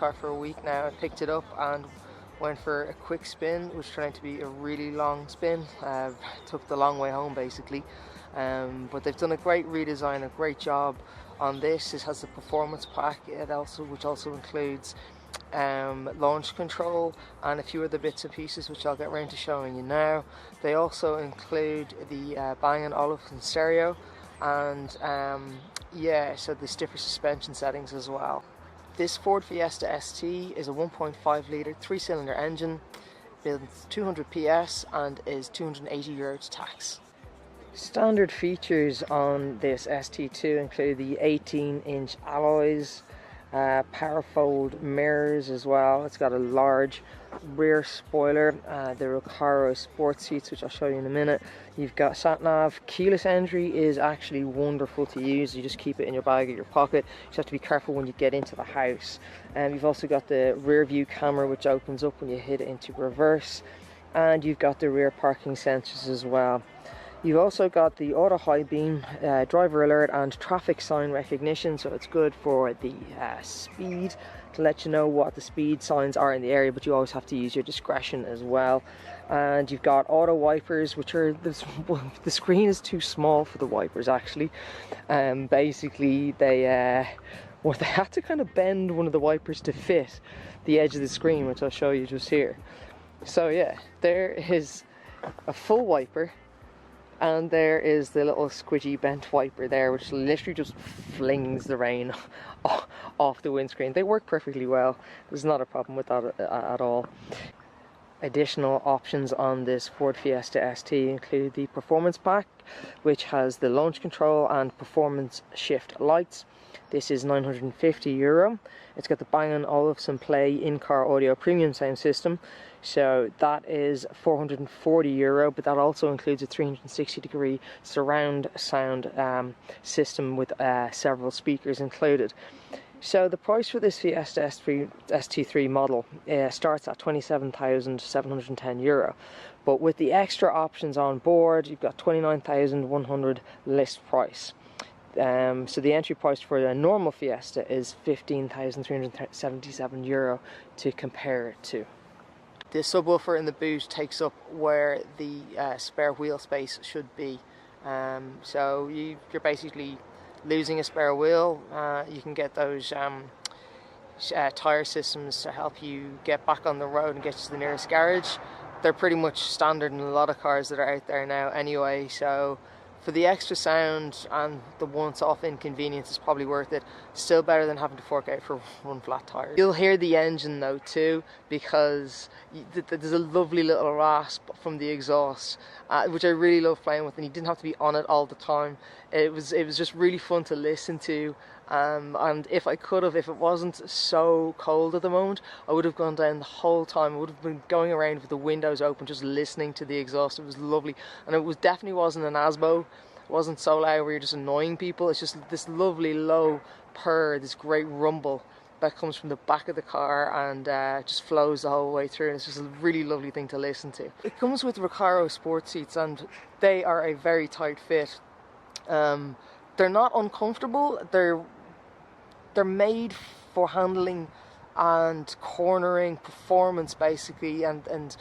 car for a week now. I picked it up and went for a quick spin, which turned out to be a really long spin. Took the long way home basically. But they've done a great redesign, a great job on this. It has the performance pack, which also includes launch control and a few other bits and pieces which I'll get around to showing you now. They also include the Bang and Olufsen stereo and so the stiffer suspension settings as well. This Ford Fiesta ST is a 1.5 litre 3-cylinder engine, builds 200 PS and is €280 to tax. Standard features on this ST2 include the 18-inch alloys, power fold mirrors as well. It's got a large rear spoiler, the Recaro sport seats, which I'll show you in a minute. You've got sat nav. Keyless entry is actually wonderful to use. You just keep it in your bag or your pocket. You just have to be careful when you get into the house. You've also got the rear view camera, which opens up when you hit it into reverse, and you've got the rear parking sensors as well. You've also got the auto high beam, driver alert and traffic sign recognition, so it's good for the speed, to let you know what the speed signs are in the area, but you always have to use your discretion as well. And you've got auto wipers, which are, the screen is too small for the wipers actually. Basically they had to kind of bend one of the wipers to fit the edge of the screen, which I'll show you just here. So yeah, there is a full wiper. And there is the little squidgy bent wiper there, which literally just flings the rain off the windscreen. They work perfectly well. There's not a problem with that at all. Additional options on this Ford Fiesta ST include the performance pack, which has the launch control and performance shift lights. This is €950. It's got the Bang & Olufsen Play in-car audio premium sound system, so that is €440, but that also includes a 360-degree surround sound system with several speakers included. So the price for this Fiesta ST3 model starts at €27,710, but with the extra options on board, you've got €29,100 list price. So the entry price for a normal Fiesta is €15,377 to compare it to. The subwoofer in the boot takes up where the spare wheel space should be. So you're basically losing a spare wheel. You can get those tyre systems to help you get back on the road and get to the nearest garage. They're pretty much standard in a lot of cars that are out there now anyway, so for the extra sound and the once-off inconvenience, it's probably worth it. Still better than having to fork out for one flat tire. You'll hear the engine though too, because there's a lovely little rasp from the exhaust, which I really love playing with, and you didn't have to be on it all the time. It was just really fun to listen to. And if it wasn't so cold at the moment, I would have gone down the whole time. I would have been going around with the windows open, just listening to the exhaust. It was lovely, and it definitely wasn't an ASBO. It wasn't so loud where you're just annoying people. It's just this lovely low purr, this great rumble that comes from the back of the car and just flows the whole way through. And it's just a really lovely thing to listen to. It comes with Recaro sport seats, and they are a very tight fit. They're not uncomfortable. They're made for handling and cornering performance basically, and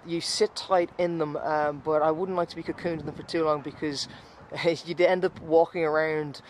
you sit tight in them, but I wouldn't like to be cocooned in them for too long, because you'd end up walking around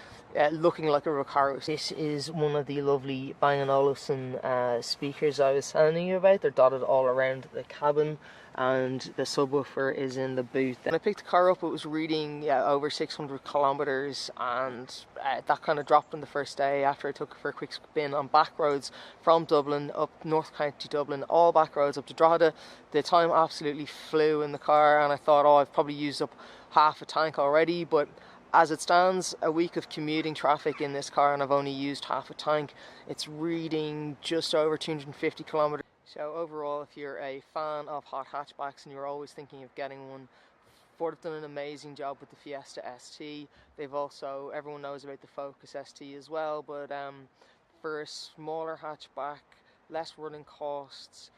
looking like a Recaro. This is one of the lovely Bang & Olufsen speakers I was telling you about. They're dotted all around the cabin, and the subwoofer is in the boot. When I picked the car up, it was reading over 600 kilometers, and that kind of dropped on the first day after I took it for a quick spin on back roads from Dublin up North County Dublin, all back roads up to Drogheda. The time absolutely flew in the car, and I thought, I've probably used up half a tank already, but as it stands, a week of commuting traffic in this car and I've only used half a tank. It's reading just over 250 kilometers. So overall, if you're a fan of hot hatchbacks and you're always thinking of getting one, Ford have done an amazing job with the Fiesta ST. They've also, everyone knows about the Focus ST as well, but for a smaller hatchback, less running costs,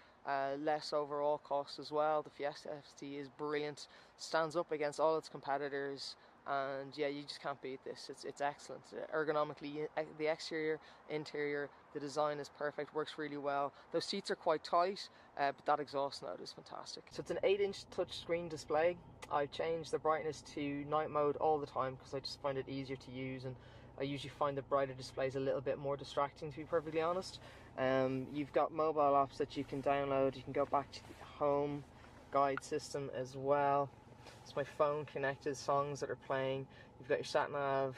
less overall cost as well, the Fiesta ST is brilliant, stands up against all its competitors, and yeah, you just can't beat this. It's excellent. Ergonomically, the exterior, interior, the design is perfect, works really well. Those seats are quite tight, but that exhaust note is fantastic. So it's an 8-inch touchscreen display. I change the brightness to night mode all the time because I just find it easier to use, and I usually find the brighter displays a little bit more distracting, to be perfectly honest. You've got mobile apps that you can download. You can go back to the home guide system as well. It's my phone connected, songs that are playing. You've got your sat nav,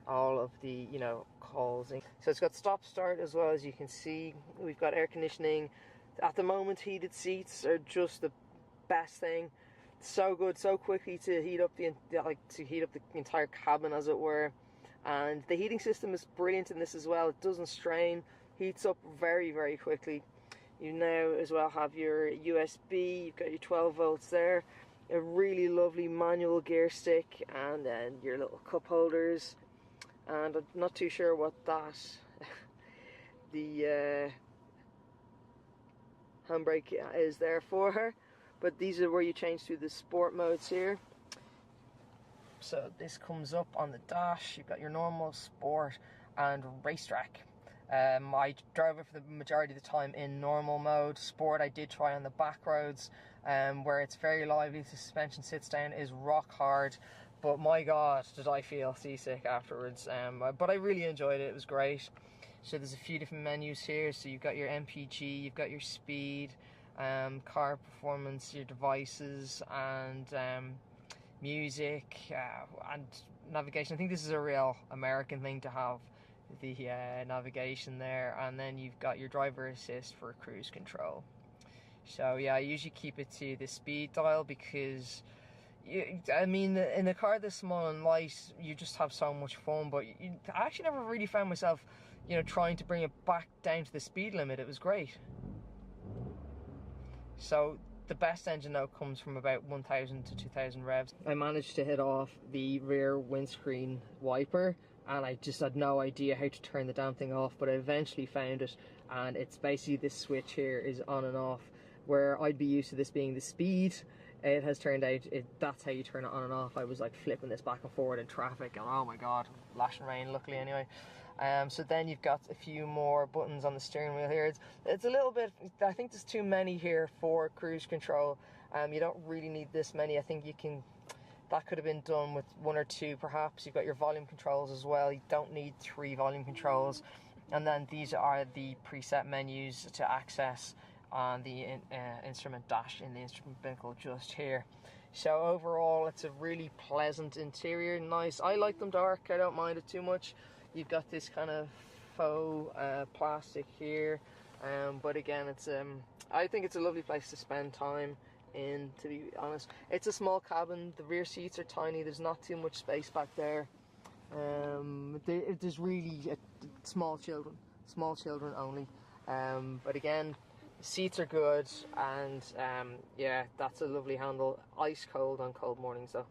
all of the, you know, calls. So it's got stop start as well, as you can see. We've got air conditioning. At the moment, heated seats are just the best thing. So good, so quickly to heat up the entire cabin, as it were. And the heating system is brilliant in this as well. It doesn't strain, heats up very, very quickly. You now as well have your USB, you've got your 12 volts there, a really lovely manual gear stick, and then your little cup holders. And I'm not too sure what that, the handbrake is there for, but these are where you change to the sport modes here. So this comes up on the dash. You've got your normal, sport, and racetrack. I drove it for the majority of the time in normal mode. Sport I did try on the back roads, where it's very lively. The suspension sits down, is rock hard, but my god, did I feel seasick afterwards. But I really enjoyed it. It was great. So there's a few different menus here. So you've got your MPG, you've got your speed, car performance, your devices, and music, and navigation. I think this is a real American thing to have the navigation there, and then you've got your driver assist for cruise control. So yeah, I usually keep it to the speed dial because I mean, in a car this small and light, you just have so much fun. But I actually never really found myself, you know, trying to bring it back down to the speed limit. It was great. So the best engine note comes from about 1,000 to 2,000 revs. I managed to hit off the rear windscreen wiper, and I just had no idea how to turn the damn thing off, but I eventually found it, and it's basically this switch here is on and off, where I'd be used to this being the speed. It has turned out that's how you turn it on and off. I was like flipping this back and forward in traffic, and oh my god, lashing rain, luckily anyway. So then you've got a few more buttons on the steering wheel here. It's a little bit, I think there's too many here for cruise control. You don't really need this many. I think that could have been done with 1 or 2 perhaps. You've got your volume controls as well. You don't need 3 volume controls. And then these are the preset menus to access on the instrument dash in the instrument binnacle just here. So overall, it's a really pleasant interior, nice. I like them dark, I don't mind it too much. You've got this kind of faux plastic here, but again, it's I think it's a lovely place to spend time in, to be honest. It's a small cabin, the rear seats are tiny, there's not too much space back there. There's really small children only, but again, seats are good, and yeah, that's a lovely handle. Ice cold on cold mornings though.